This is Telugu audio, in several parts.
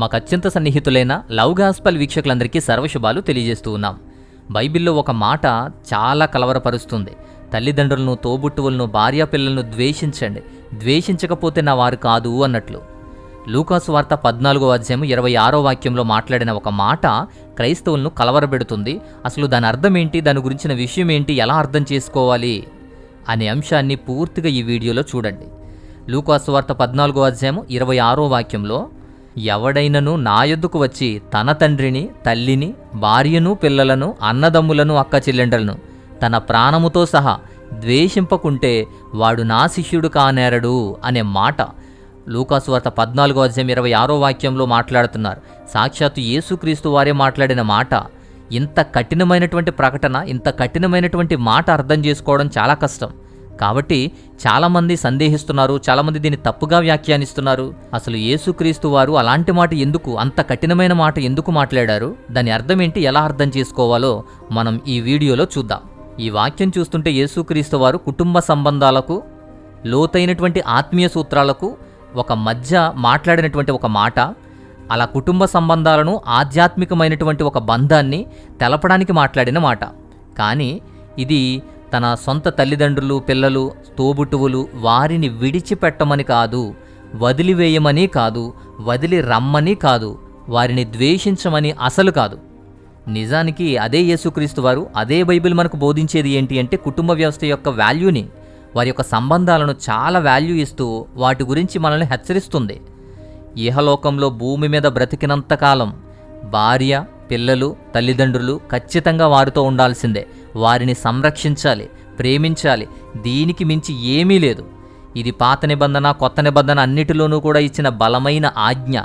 మాకత్యంత సన్నిహితులైన లవ్ గాస్పల్ వీక్షకులందరికీ సర్వశుభాలు తెలియజేస్తూ ఉన్నాం. బైబిల్లో ఒక మాట చాలా కలవరపరుస్తుంది. తల్లిదండ్రులను, తోబుట్టువులను, భార్యాపిల్లలను ద్వేషించండి, ద్వేషించకపోతే నా వారు కాదు అన్నట్లు. లూకాసు వార్త 14వ అధ్యాయం 26వ వాక్యంలో మాట్లాడిన ఒక మాట క్రైస్తవులను కలవరబెడుతుంది. అసలు దాని అర్థం ఏంటి, దాని గురించిన విషయం ఏంటి, ఎలా అర్థం చేసుకోవాలి అనే అంశాన్ని పూర్తిగా ఈ వీడియోలో చూడండి. లూకాసు వార్త 14వ అధ్యాయం 26వ వాక్యంలో, ఎవడైనను నా యొద్దకు వచ్చి తన తండ్రిని, తల్లిని, భార్యను, పిల్లలను, అన్నదమ్ములను, అక్క చెల్లెండ్రలను తన ప్రాణముతో సహా ద్వేషింపకుంటే వాడు నా శిష్యుడు కానేరడు అనే మాట లూకాసు వార్త 14వ అధ్యాయం 26వ వాక్యంలో మాట్లాడుతున్నారు. సాక్షాత్తు యేసుక్రీస్తు వారే మాట్లాడిన మాట. ఇంత కఠినమైనటువంటి ప్రకటన, ఇంత కఠినమైనటువంటి మాట అర్థం చేసుకోవడం చాలా కష్టం. కాబట్టి చాలామంది సందేహిస్తున్నారు, చాలామంది దీన్ని తప్పుగా వ్యాఖ్యానిస్తున్నారు. అసలు యేసుక్రీస్తు వారు అలాంటి మాట ఎందుకు, అంత కఠినమైన మాట ఎందుకు మాట్లాడారు, దాని అర్థం ఏంటి, ఎలా అర్థం చేసుకోవాలో మనం ఈ వీడియోలో చూద్దాం. ఈ వాక్యం చూస్తుంటే యేసుక్రీస్తు వారు కుటుంబ సంబంధాలకు, లోతైనటువంటి ఆత్మీయ సూత్రాలకు ఒక మధ్య మాట్లాడినటువంటి ఒక మాట, అలా కుటుంబ సంబంధాలను, ఆధ్యాత్మికమైనటువంటి ఒక బంధాన్ని తెలపడానికి మాట్లాడిన మాట. కానీ ఇది తన సొంత తల్లిదండ్రులు, పిల్లలు, తోబుట్టువులు వారిని విడిచిపెట్టమని కాదు, వదిలివేయమని కాదు, వదిలి రమ్మని కాదు, వారిని ద్వేషించమని అసలు కాదు. నిజానికి అదే యేసుక్రీస్తు వారు, అదే బైబిల్ మనకు బోధించేది ఏంటి అంటే కుటుంబ వ్యవస్థ యొక్క వాల్యూని, వారి యొక్క సంబంధాలను చాలా వాల్యూ ఇస్తూ వాటి గురించి మనల్ని హెచ్చరిస్తుంది. ఇహలోకంలో భూమి మీద బ్రతికినంతకాలం భార్య, పిల్లలు, తల్లిదండ్రులు ఖచ్చితంగా వారితో ఉండాల్సిందే. వారిని సంరక్షించాలి, ప్రేమించాలి. దీనికి మించి ఏమీ లేదు. ఇది పాత నిబంధన, కొత్త నిబంధన అన్నిటిలోనూ కూడా ఇచ్చిన బలమైన ఆజ్ఞ.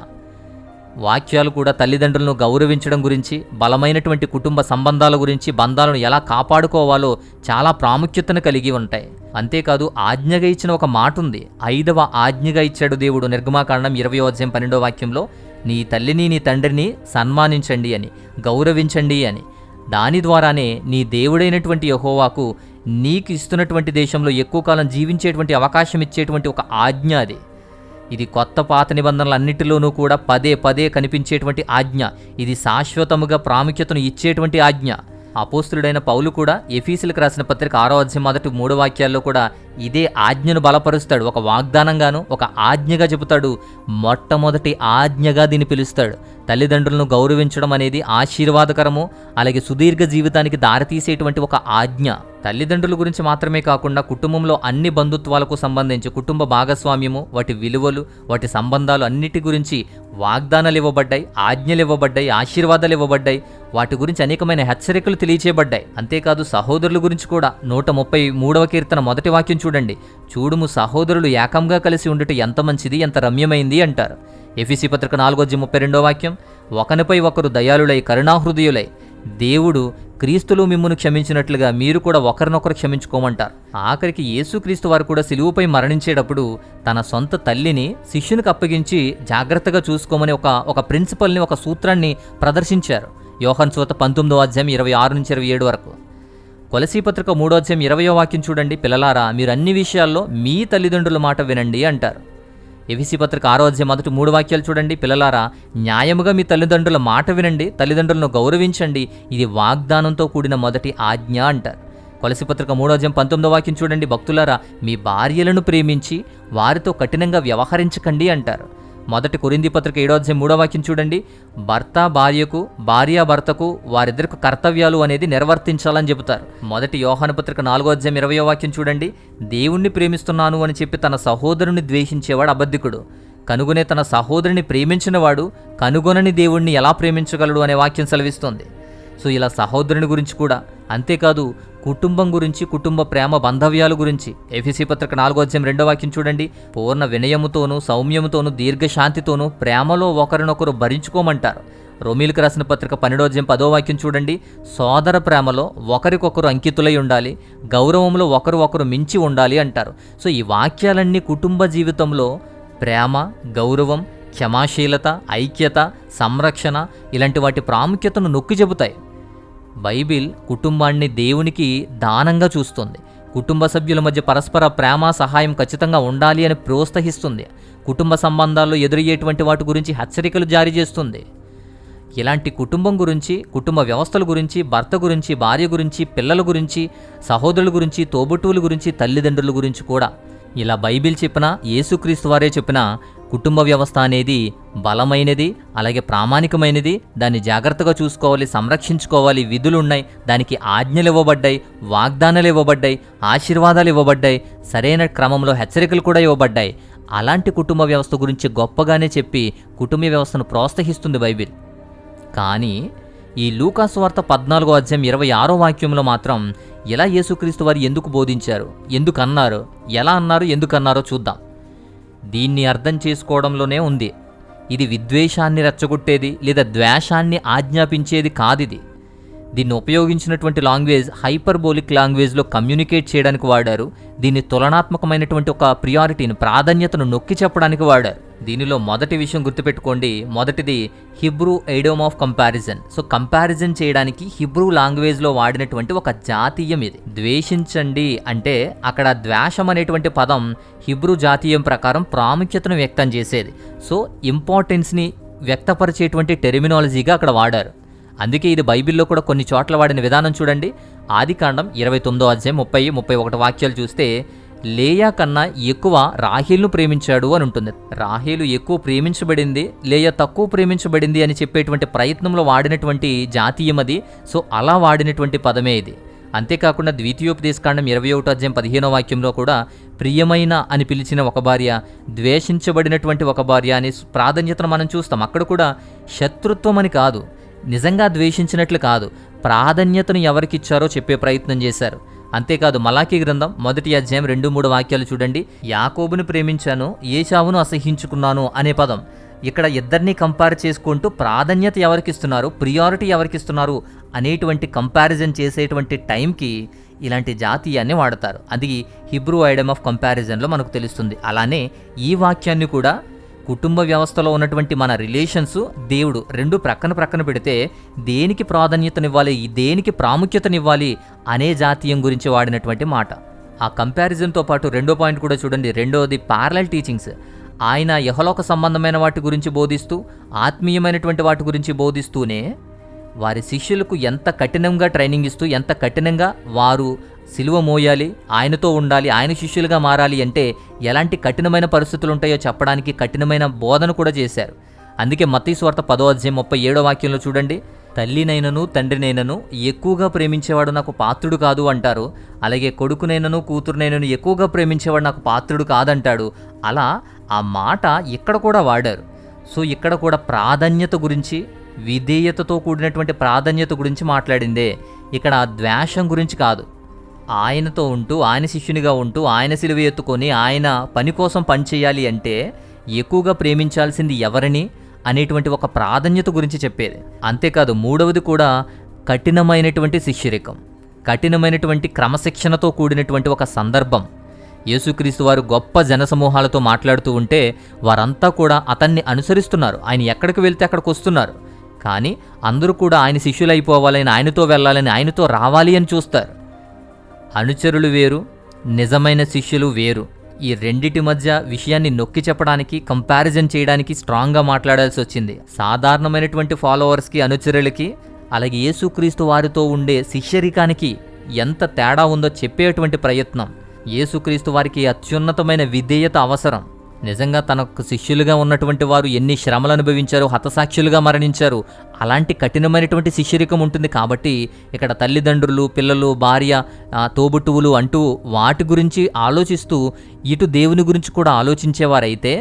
వాక్యాలు కూడా తల్లిదండ్రులను గౌరవించడం గురించి, బలమైనటువంటి కుటుంబ సంబంధాల గురించి, బంధాలను ఎలా కాపాడుకోవాలో చాలా ప్రాముఖ్యతను కలిగి ఉంటాయి. అంతేకాదు ఆజ్ఞగా ఇచ్చిన ఒక మాట ఉంది. 5వ ఆజ్ఞగా ఇచ్చాడు దేవుడు నిర్గమాకాండం 20వ అధ్యాయం 12వ వాక్యంలో, నీ తల్లిని, నీ తండ్రిని సన్మానించండి అని, గౌరవించండి అని. దాని ద్వారానే నీ దేవుడైనటువంటి యెహోవాకు నీకు ఇస్తున్నటువంటి దేశంలో ఎక్కువ కాలం జీవించేటువంటి అవకాశం ఇచ్చేటువంటి ఒక ఆజ్ఞ అది. ఇది కొత్త పాత నిబంధనలన్నిటిలోనూ కూడా పదే పదే కనిపించేటువంటి ఆజ్ఞ. ఇది శాశ్వతముగా ప్రాముఖ్యతను ఇచ్చేటువంటి ఆజ్ఞ. అపోస్తులుడైన పౌలు కూడా ఎఫీసులకు రాసిన పత్రిక 6వ అధ్యాయం 1-3 వాక్యాల్లో కూడా ఇదే ఆజ్ఞను బలపరుస్తాడు. ఒక వాగ్దానంగాను, ఒక ఆజ్ఞగా చెబుతాడు. మొట్టమొదటి ఆజ్ఞగా దీన్ని పిలుస్తాడు. తల్లిదండ్రులను గౌరవించడం అనేది ఆశీర్వాదకరము, అలాగే సుదీర్ఘ జీవితానికి దారితీసేటువంటి ఒక ఆజ్ఞ. తల్లిదండ్రుల గురించి మాత్రమే కాకుండా కుటుంబంలో అన్ని బంధుత్వాలకు సంబంధించి కుటుంబ భాగస్వామ్యము, వాటి విలువలు, వాటి సంబంధాలు అన్నిటి గురించి వాగ్దానాలు ఇవ్వబడ్డాయి, ఆజ్ఞలు ఇవ్వబడ్డాయి, ఆశీర్వాదాలు ఇవ్వబడ్డాయి. వాటి గురించి అనేకమైన హెచ్చరికలు తెలియచేయబడ్డాయి. అంతేకాదు సహోదరుల గురించి కూడా 133వ కీర్తన 1వ వాక్యం చూడండి. చూడుము, సహోదరులు ఏకంగా కలిసి ఉండుట ఎంత మంచిది, ఎంత రమ్యమైంది అంటారు. ఎఫెసీ పత్రిక 4వ అధ్యాయం 32వ వాక్యం, ఒకనిపై ఒకరు దయాళులై, కరుణాహృదయులై, దేవుడు క్రీస్తులో మిమ్మును క్షమించినట్లుగా మీరు కూడా ఒకరినొకరు క్షమించుకోమంటారు. ఆఖరికి యేసుక్రీస్తు వారు కూడా సిలువపై మరణించేటప్పుడు తన సొంత తల్లిని శిష్యునికి అప్పగించి జాగ్రత్తగా చూసుకోమని ఒక ప్రిన్సిపల్ని, ఒక సూత్రాన్ని ప్రదర్శించారు. యోహాను సువార్త 19వ అధ్యాయం 26-27 వరకు. కొలసీ పత్రిక 3వ అధ్యాయం 20వ వాక్యం చూడండి. పిల్లలారా, మీరు అన్ని విషయాల్లో మీ తల్లిదండ్రుల మాట వినండి అంటారు. ఎఫెసీ పత్రిక 6వ అధ్యాయం 1-3 వాక్యాలు చూడండి. పిల్లలారా, న్యాయముగా మీ తల్లిదండ్రుల మాట వినండి, తల్లిదండ్రులను గౌరవించండి, ఇది వాగ్దానంతో కూడిన మొదటి ఆజ్ఞ అంటారు. కొలసీ పత్రిక 3వ అధ్యాయం 19వ వాక్యం చూడండి. భక్తులారా, మీ భార్యలను ప్రేమించి వారితో కఠినంగా వ్యవహరించకండి అంటారు. మొదటి కొరింథీ పత్రిక 7వ అధ్యాయం 3వ వాక్యం చూడండి. భర్త భార్యకు, భార్య భర్తకు వారిద్దరికి కర్తవ్యాలు అనేది నిర్వర్తించాలని చెబుతారు. మొదటి యోహాను పత్రిక 4వ అధ్యాయం 20వ వాక్యం చూడండి. దేవుణ్ణి ప్రేమిస్తున్నాను అని చెప్పి తన సహోదరుని ద్వేషించేవాడు అబద్ధికుడు. కనుగొనే తన సహోదరుని ప్రేమించినవాడు కనుగొనని దేవుణ్ణి ఎలా ప్రేమించగలడు అనే వాక్యం సెలవిస్తోంది. సో ఇలా సహోదరుని గురించి కూడా, అంతేకాదు కుటుంబం గురించి, కుటుంబ ప్రేమ బంధవ్యాల గురించి ఎఫెసీ పత్రిక 4వ అధ్యాయం 2వ వాక్యం చూడండి. పూర్ణ వినయముతోనూ, సౌమ్యముతోనూ, దీర్ఘశాంతితోనూ ప్రేమలో ఒకరినొకరు భరించుకోమంటారు. రోమీలకు రాసిన పత్రిక 12వ అధ్యాయం 10వ వాక్యం చూడండి. సోదర ప్రేమలో ఒకరికొకరు అంకితులై ఉండాలి, గౌరవంలో ఒకరు ఒకరు మించి ఉండాలి అంటారు. సో ఈ వాక్యాలన్నీ కుటుంబ జీవితంలో ప్రేమ, గౌరవం, క్షమాశీలత, ఐక్యత, సంరక్షణ ఇలాంటి వాటి ప్రాముఖ్యతను నొక్కి చెబుతాయి. బైబిల్ కుటుంబాన్ని దేవునికి దానంగా చూస్తుంది. కుటుంబ సభ్యుల మధ్య పరస్పర ప్రేమ, సహాయం ఖచ్చితంగా ఉండాలి అని ప్రోత్సహిస్తుంది. కుటుంబ సంబంధాల్లో ఎదురయ్యేటువంటి వాటి గురించి హెచ్చరికలు జారీ చేస్తుంది. ఇలాంటి కుటుంబం గురించి, కుటుంబ వ్యవస్థల గురించి, భర్త గురించి, భార్య గురించి, పిల్లల గురించి, సహోదరుల గురించి, తోబుట్టువుల గురించి, తల్లిదండ్రుల గురించి కూడా ఇలా బైబిల్ చెప్పినా, యేసుక్రీస్తు వారే చెప్పినా కుటుంబ వ్యవస్థ అనేది బలమైనది, అలాగే ప్రామాణికమైనది. దాన్ని జాగ్రత్తగా చూసుకోవాలి, సంరక్షించుకోవాలి. విధులున్నాయి, దానికి ఆజ్ఞలు ఇవ్వబడ్డాయి, వాగ్దానాలు ఇవ్వబడ్డాయి, ఆశీర్వాదాలు ఇవ్వబడ్డాయి, సరైన క్రమంలో హెచ్చరికలు కూడా ఇవ్వబడ్డాయి. అలాంటి కుటుంబ వ్యవస్థ గురించి గొప్పగానే చెప్పి కుటుంబ వ్యవస్థను ప్రోత్సహిస్తుంది బైబిల్. కానీ ఈ లూకా సువార్త 14వ అధ్యాయం 26వ వాక్యంలో మాత్రం ఎలా యేసుక్రీస్తు వారు ఎందుకు బోధించారు, ఎందుకు అన్నారు, ఎలా అన్నారు, ఎందుకు అన్నారో చూద్దాం. దీన్ని అర్థం చేసుకోవడంలోనే ఉంది. ఇది విద్వేషాన్ని రెచ్చగొట్టేది లేదా ద్వేషాన్ని ఆజ్ఞాపించేది కాదిది. దీన్ని ఉపయోగించినటువంటి లాంగ్వేజ్ హైపర్బోలిక్ లాంగ్వేజ్లో కమ్యూనికేట్ చేయడానికి వాడారు. దీన్ని తులనాత్మకమైనటువంటి ఒక ప్రియారిటీని, ప్రాధాన్యతను నొక్కి చెప్పడానికి వాడారు. దీనిలో మొదటి విషయం గుర్తుపెట్టుకోండి. మొదటిది Hebrew idiom of comparison. So comparison చేయడానికి హిబ్రూ లాంగ్వేజ్లో వాడినటువంటి ఒక జాతీయం ఇది. ద్వేషించండి అంటే అక్కడ ద్వేషం అనేటువంటి పదం హిబ్రూ జాతీయం ప్రకారం ప్రాముఖ్యతను వ్యక్తం చేసేది. సో ఇంపార్టెన్స్ని వ్యక్తపరిచేటువంటి టెర్మినాలజీగా అక్కడ వాడారు. అందుకే ఇది బైబిల్లో కూడా కొన్ని చోట్ల వాడిన విధానం చూడండి. ఆదికాండం 29వ అధ్యాయం 30-31 వాక్యాలు చూస్తే లేయా కన్నా ఎక్కువ రాహేలును ప్రేమించాడు అని ఉంటుంది. రాహేలు ఎక్కువ ప్రేమించబడింది, లేయా తక్కువ ప్రేమించబడింది అని చెప్పేటువంటి ప్రయత్నంలో వాడినటువంటి జాతీయం అది. సో అలా వాడినటువంటి పదమే ఇది. అంతేకాకుండా ద్వితీయోపదేశకాండం 21వ అధ్యాయం 15వ వాక్యంలో కూడా ప్రియమైన అని పిలిచిన ఒక భార్య, ద్వేషించబడినటువంటి ఒక భార్య అనే ప్రాధాన్యతను మనం చూస్తాం. అక్కడ కూడా శత్రుత్వం అని కాదు, నిజంగా ద్వేషించినట్లు కాదు, ప్రాధాన్యతను ఎవరికిచ్చారో చెప్పే ప్రయత్నం చేశారు. అంతేకాదు మలాకీ గ్రంథం 1వ అధ్యాయం 2-3 వాక్యాలు చూడండి. యాకోబును ప్రేమించాను, ఏశావును అసహించుకున్నాను అనే పదం ఇక్కడ ఇద్దరిని కంపేర్ చేసుకుంటూ ప్రాధాన్యత ఎవరికిస్తున్నారు, ప్రియారిటీ ఎవరికిస్తున్నారు అనేటువంటి కంపారిజన్ చేసేటువంటి టైంకి ఇలాంటి జాతీయాన్ని వాడతారు. అది హిబ్రూ ఐడియం ఆఫ్ కంపారిజన్లో మనకు తెలుస్తుంది. అలానే ఈ వాక్యాన్ని కూడా కుటుంబ వ్యవస్థలో ఉన్నటువంటి మన రిలేషన్స్, దేవుడు రెండు ప్రక్కన పెడితే దేనికి ప్రాధాన్యతనివ్వాలి, దేనికి ప్రాముఖ్యతనివ్వాలి అనే జాతీయం గురించి వాడినటువంటి మాట. ఆ కంపారిజన్తో పాటు రెండో పాయింట్ కూడా చూడండి. రెండోది ప్యారలల్ టీచింగ్స్. ఆయన యెహోలోక సంబంధమైన వాటి గురించి బోధిస్తూ, ఆత్మీయమైనటువంటి వాటి గురించి బోధిస్తూనే వారి శిష్యులకు ఎంత కఠినంగా ట్రైనింగ్ ఇస్తూ, ఎంత కఠినంగా వారు సిలువ మోయాలి, ఆయనతో ఉండాలి, ఆయన శిష్యులుగా మారాలి అంటే ఎలాంటి కఠినమైన పరిస్థితులు ఉంటాయో చెప్పడానికి కఠినమైన బోధన కూడా చేశారు. అందుకే మత్తయి సువార్త 10వ అధ్యాయం 37వ వాక్యంలో చూడండి. తల్లినైనను తండ్రినైనను ఎక్కువగా ప్రేమించేవాడు నాకు పాత్రుడు కాదు అంటారు. అలాగే కొడుకునైనను కూతురునైనను ఎక్కువగా ప్రేమించేవాడు నాకు పాత్రుడు కాదంటాడు. అలా ఆ మాట ఇక్కడ కూడా వాడారు. సో ఇక్కడ కూడా ప్రాధాన్యత గురించి, విధేయతతో కూడినటువంటి ప్రాధాన్యత గురించి మాట్లాడిందే. ఇక్కడ ద్వేషం గురించి కాదు. ఆయనతో ఉంటూ, ఆయన శిష్యునిగా ఉంటూ, ఆయన సిలువ ఎత్తుకొని ఆయన పని కోసం పనిచేయాలి అంటే ఎక్కువగా ప్రేమించాల్సింది ఎవరిని అనేటువంటి ఒక ప్రాధాన్యత గురించి చెప్పేది. అంతేకాదు మూడవది కూడా కఠినమైనటువంటి శిష్యరికం, కఠినమైనటువంటి క్రమశిక్షణతో కూడినటువంటి ఒక సందర్భం. యేసుక్రీస్తు వారు గొప్ప జనసమూహాలతో మాట్లాడుతూ ఉంటే వారంతా కూడా అతన్ని అనుసరిస్తున్నారు. ఆయన ఎక్కడికి వెళ్తే అక్కడికి వస్తున్నారు. కానీ అందరూ కూడా ఆయన శిష్యులైపోవాలని, ఆయనతో వెళ్ళాలని, ఆయనతో రావాలి అని చూస్తారు. అనుచరులు వేరు, నిజమైన శిష్యులు వేరు. ఈ రెండిటి మధ్య విషయాన్ని నొక్కి చెప్పడానికి, కంపారిజన్ చేయడానికి స్ట్రాంగ్గా మాట్లాడాల్సి వచ్చింది. సాధారణమైనటువంటి ఫాలోవర్స్కి, అనుచరులకి, అలాగే యేసుక్రీస్తు వారితో ఉండే శిష్యరికానికి ఎంత తేడా ఉందో చెప్పేటువంటి ప్రయత్నం. యేసుక్రీస్తు వారికి అత్యున్నతమైన విధేయత అవసరం. నిజంగా తనకు శిష్యులుగా ఉన్నటువంటి వారు ఎన్ని శ్రమలు అనుభవించారు, హతసాక్షులుగా మరణించారు. అలాంటి కఠినమైనటువంటి శిష్యరికం ఉంటుంది. కాబట్టి ఇక్కడ తల్లిదండ్రులు, పిల్లలు, భార్య, తోబుట్టువులు అంటూ వాటి గురించి ఆలోచిస్తూ ఇటు దేవుని గురించి కూడా ఆలోచించేవారైతే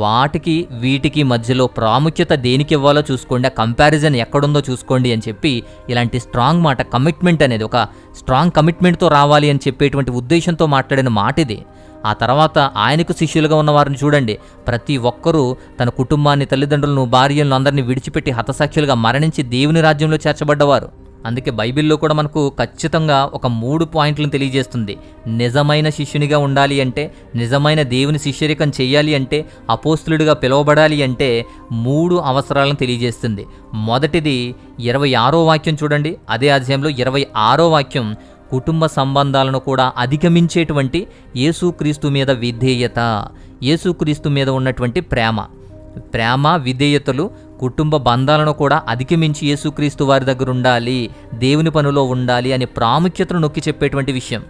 వాటికి వీటికి మధ్యలో ప్రాముఖ్యత దేనికి ఇవ్వాలో చూసుకోండి, ఆ కంపారిజన్ ఎక్కడుందో చూసుకోండి అని చెప్పి ఇలాంటి స్ట్రాంగ్ మాట, కమిట్మెంట్ అనేది ఒక స్ట్రాంగ్ కమిట్మెంట్తో రావాలి అని చెప్పేటువంటి ఉద్దేశంతో మాట్లాడిన మాట ఇది. ఆ తర్వాత ఆయనకు శిష్యులుగా ఉన్నవారిని చూడండి. ప్రతి ఒక్కరూ తన కుటుంబాన్ని, తల్లిదండ్రులను, భార్యలను అందరినీ విడిచిపెట్టి హతసాక్షులుగా మరణించి దేవుని రాజ్యంలో చేర్చబడ్డవారు. అందుకే బైబిల్లో కూడా మనకు ఖచ్చితంగా ఒక 3 పాయింట్లను తెలియజేస్తుంది. నిజమైన శిష్యునిగా ఉండాలి అంటే, నిజమైన దేవుని శిష్యరికం చేయాలి అంటే, అపోస్తులుడిగా పిలువబడాలి అంటే 3 అవసరాలను తెలియజేస్తుంది. మొదటిది 26వ వాక్యం చూడండి. అదే అధ్యాయంలో 26వ వాక్యం కుటుంబ సంబంధాలను కూడా అధిగమించేటువంటి యేసుక్రీస్తు మీద విధేయత. యేసుక్రీస్తు మీద ఉన్నటువంటి ప్రేమ విధేయతలు, కుటుంబ బంధాలను కూడా అధిగమించి యేసుక్రీస్తు వారి దగ్గర ఉండాలి, దేవుని పనిలో ఉండాలి అనే ప్రాముఖ్యతను నొక్కి చెప్పేటువంటి విషయం.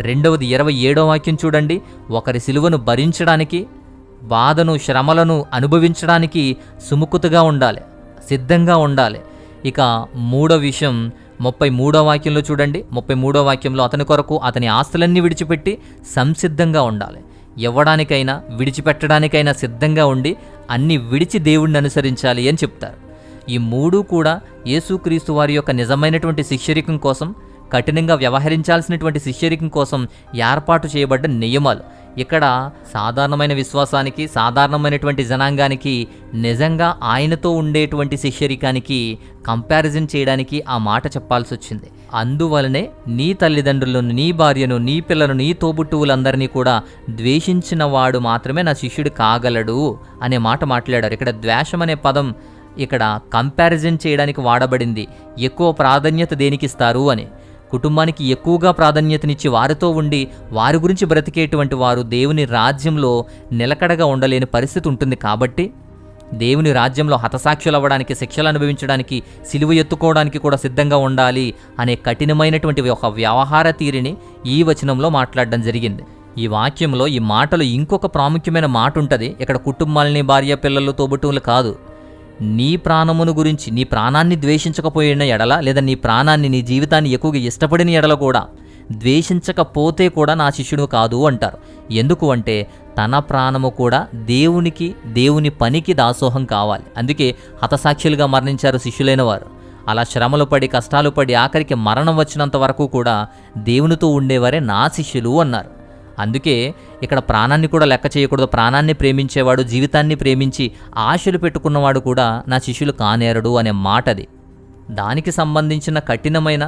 రెండవది 27వ వాక్యం చూడండి. ఒకరి సిలువను భరించడానికి, బాధను శ్రమలను అనుభవించడానికి సుముఖతగా ఉండాలి, సిద్ధంగా ఉండాలి. ఇక మూడో విషయం 33వ వాక్యంలో చూడండి. 33వ వాక్యంలో అతని కొరకు అతని ఆస్తులన్నీ విడిచిపెట్టి సంసిద్ధంగా ఉండాలి. ఇవ్వడానికైనా విడిచిపెట్టడానికైనా సిద్ధంగా ఉండి అన్ని విడిచి దేవుణ్ణి అనుసరించాలి అని చెప్తారు. ఈ మూడు కూడా యేసుక్రీస్తు వారి యొక్క నిజమైనటువంటి శిష్యరికం కోసం, కఠినంగా వ్యవహరించాల్సినటువంటి శిష్యరికం కోసం ఏర్పాటు చేయబడ్డ నియమాలు. ఇక్కడ సాధారణమైన విశ్వాసానికి, సాధారణమైనటువంటి జనాంగానికి, నిజంగా ఆయనతో ఉండేటువంటి శిష్యరికానికి కంపారిజన్ చేయడానికి ఆ మాట చెప్పాల్సి వచ్చింది. అందువలనే నీ తల్లిదండ్రులను, నీ భార్యను, నీ పిల్లలను, నీ తోబుట్టువులందరినీ కూడా ద్వేషించిన వాడు మాత్రమే నా శిష్యుడు కాగలడు అనే మాట మాట్లాడారు. ఇక్కడ ద్వేషం అనే పదం ఇక్కడ కంపారిజన్ చేయడానికి వాడబడింది. ఎక్కువ ప్రాధాన్యత దేనికిస్తారు అని. కుటుంబానికి ఎక్కువగా ప్రాధాన్యతనిచ్చి వారితో ఉండి వారి గురించి బ్రతికేటువంటి వారు దేవుని రాజ్యంలో నిలకడగా ఉండలేని పరిస్థితి ఉంటుంది. కాబట్టి దేవుని రాజ్యంలో హతసాక్షులు అవ్వడానికి, శిక్షలు అనుభవించడానికి, సిలువ ఎత్తుకోవడానికి కూడా సిద్ధంగా ఉండాలి అనే కఠినమైనటువంటి ఒక వ్యవహార తీరుని ఈ వచనంలో మాట్లాడడం జరిగింది. ఈ వాక్యంలో ఈ మాటలో ఇంకొక ప్రాముఖ్యమైన మాట ఉంటుంది. ఇక్కడ కుటుంబాలని, భార్య పిల్లలు, తోబుట్టువులు కాదు. నీ ప్రాణమును గురించి, నీ ప్రాణాన్ని ద్వేషించకపోయిన ఎడల, లేదా నీ ప్రాణాన్ని, నీ జీవితాన్ని ఎక్కువగా ఇష్టపడిన ఎడల కూడా ద్వేషించకపోతే కూడా నా శిష్యుడు కాదు అంటారు. ఎందుకు అంటే తన ప్రాణము కూడా దేవునికి, దేవుని పనికి దాసోహం కావాలి. అందుకే హతసాక్షులుగా మరణించారు శిష్యులైన వారు. అలా శ్రమలు పడి, కష్టాలు పడి, ఆఖరికి మరణం వచ్చినంత వరకు కూడా దేవునితో ఉండేవారే నా శిష్యులు అన్నారు. అందుకే ఇక్కడ ప్రాణాన్ని కూడా లెక్క చేయకూడదు. ప్రాణాన్ని ప్రేమించేవాడు, జీవితాన్ని ప్రేమించి ఆశలు పెట్టుకున్నవాడు కూడా నా శిష్యులు కానేరడు అనే మాటది. దానికి సంబంధించిన కఠినమైన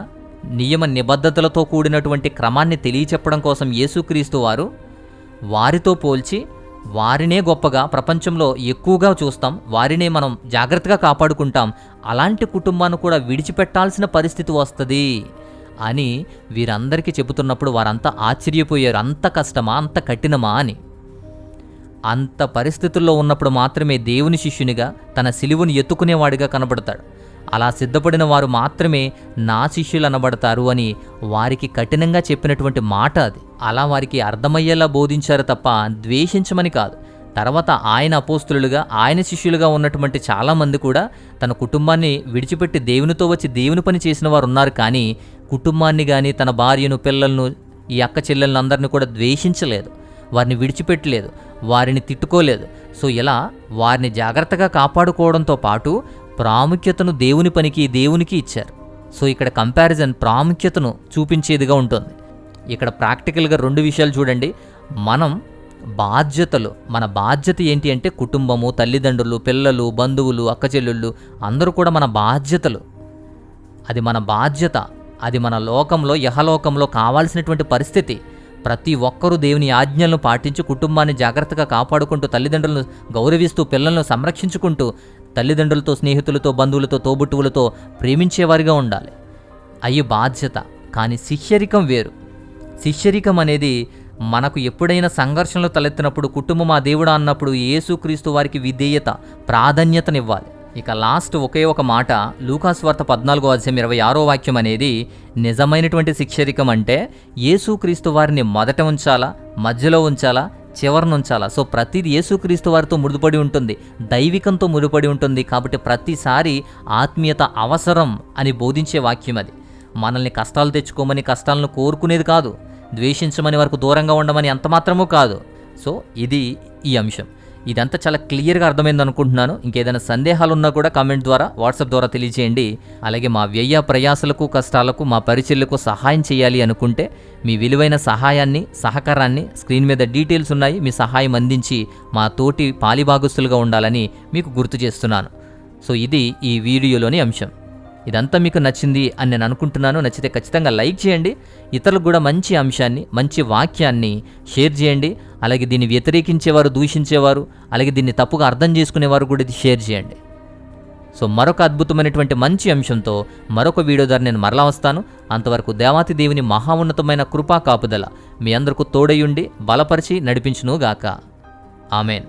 నియమ నిబద్ధతలతో కూడినటువంటి క్రమాన్ని తెలియచెప్పడం కోసం యేసుక్రీస్తు వారు వారితో పోల్చి వారినే గొప్పగా, ప్రపంచంలో ఎక్కువగా చూస్తాం, వారినే మనం జాగ్రత్తగా కాపాడుకుంటాం, అలాంటి కుటుంబాన్ని కూడా విడిచిపెట్టాల్సిన పరిస్థితి వస్తుంది అని వీరందరికీ చెబుతున్నప్పుడు వారంతా ఆశ్చర్యపోయారు. అంత కష్టమా, అంత కఠినమా అని. అంత పరిస్థితుల్లో ఉన్నప్పుడు మాత్రమే దేవుని శిష్యునిగా, తన సిలువను ఎత్తుకునేవాడిగా కనబడతాడు. అలా సిద్ధపడిన వారు మాత్రమే నా శిష్యులు అనబడతారు అని వారికి కఠినంగా చెప్పినటువంటి మాట అది. అలా వారికి అర్థమయ్యేలా బోధించారు తప్ప ద్వేషించమని కాదు. తర్వాత ఆయన అపోస్తులుగా, ఆయన శిష్యులుగా ఉన్నటువంటి చాలామంది కూడా తన కుటుంబాన్ని విడిచిపెట్టి దేవునితో వచ్చి దేవుని పని చేసిన వారు ఉన్నారు. కానీ కుటుంబాన్ని కానీ, తన భార్యను, పిల్లలను, ఈ అక్క చెల్లెలను అందరినీ కూడా ద్వేషించలేదు, వారిని విడిచిపెట్టలేదు, వారిని తిట్టుకోలేదు. సో ఇలా వారిని జాగ్రత్తగా కాపాడుకోవడంతో పాటు ప్రాముఖ్యతను దేవుని పనికి, దేవునికి ఇచ్చారు. సో ఇక్కడ కంపారిజన్ ప్రాముఖ్యతను చూపించేదిగా ఉంటుంది. ఇక్కడ ప్రాక్టికల్గా 2 విషయాలు చూడండి. మన బాధ్యత ఏంటి అంటే కుటుంబము, తల్లిదండ్రులు, పిల్లలు, బంధువులు, అక్కచెల్లెళ్ళు అందరూ కూడా మన బాధ్యతలు. అది మన బాధ్యత. అది మన లోకంలో, యహలోకంలో కావాల్సినటువంటి పరిస్థితి. ప్రతి ఒక్కరూ దేవుని ఆజ్ఞలను పాటించి కుటుంబాన్ని జాగ్రత్తగా కాపాడుకుంటూ, తల్లిదండ్రులను గౌరవిస్తూ, పిల్లలను సంరక్షించుకుంటూ, తల్లిదండ్రులతో, స్నేహితులతో, బంధువులతో, తోబుట్టువులతో ప్రేమించేవారిగా ఉండాలి. అయ్యి బాధ్యత. కానీ శిష్యరికం వేరు. శిష్యరికం అనేది మనకు ఎప్పుడైనా సంఘర్షణలు తలెత్తినప్పుడు, కుటుంబం మా దేవుడు అన్నప్పుడు యేసుక్రీస్తు వారికి విధేయత, ప్రాధాన్యతనివ్వాలి. ఇక లాస్ట్ ఒకే ఒక మాట, లూకాసు వార్త 14వ అధ్యాయం 26వ వాక్యం అనేది నిజమైనటువంటి శిష్యరికం. అంటే యేసుక్రీస్తు వారిని మొదట ఉంచాలా, మధ్యలో ఉంచాలా, చివరిని ఉంచాలా. సో ప్రతిది యేసుక్రీస్తు వారితో ముడిపడి ఉంటుంది, దైవికంతో ముడిపడి ఉంటుంది. కాబట్టి ప్రతిసారి ఆత్మీయత అవసరం అని బోధించే వాక్యం అది. మనల్ని కష్టాలు తెచ్చుకోమని, కష్టాలను కోరుకునేది కాదు. ద్వేషించమని, వరకు దూరంగా ఉండమని ఎంత మాత్రమూ కాదు. సో ఇది ఈ అంశం. ఇదంతా చాలా క్లియర్గా అర్థమైంది అనుకుంటున్నాను. ఇంకేదైనా సందేహాలు ఉన్నా కూడా కామెంట్ ద్వారా, వాట్సాప్ ద్వారా తెలియజేయండి. అలాగే మా వ్యయ ప్రయాసలకు, కష్టాలకు, మా పరిచర్లకు సహాయం చేయాలి అనుకుంటే మీ విలువైన సహాయాన్ని, సహకారాన్ని, స్క్రీన్ మీద డీటెయిల్స్ ఉన్నాయి, మీ సహాయం అందించి మా తోటి పాలిభాగస్తులుగా ఉండాలని మీకు గుర్తు చేస్తున్నాను. సో ఇది ఈ వీడియోలోని అంశం. ఇదంతా మీకు నచ్చింది అని నేను అనుకుంటున్నాను. నచ్చితే ఖచ్చితంగా లైక్ చేయండి. ఇతరులకు కూడా మంచి అంశాన్ని, మంచి వాక్యాన్ని షేర్ చేయండి. అలాగే దీన్ని వ్యతిరేకించేవారు, దూషించేవారు, అలాగే దీన్ని తప్పుగా అర్థం చేసుకునేవారు కూడా ఇది షేర్ చేయండి. సో మరొక అద్భుతమైనటువంటి మంచి అంశంతో మరొక వీడియో ద్వారా నేను మరలా వస్తాను. అంతవరకు దేవాతి దేవుని మహా ఉన్నతమైన కృపా కాపుదల మీ అందరికీ తోడయుండి బలపరిచి నడిపించునుగాక. ఆమెన్.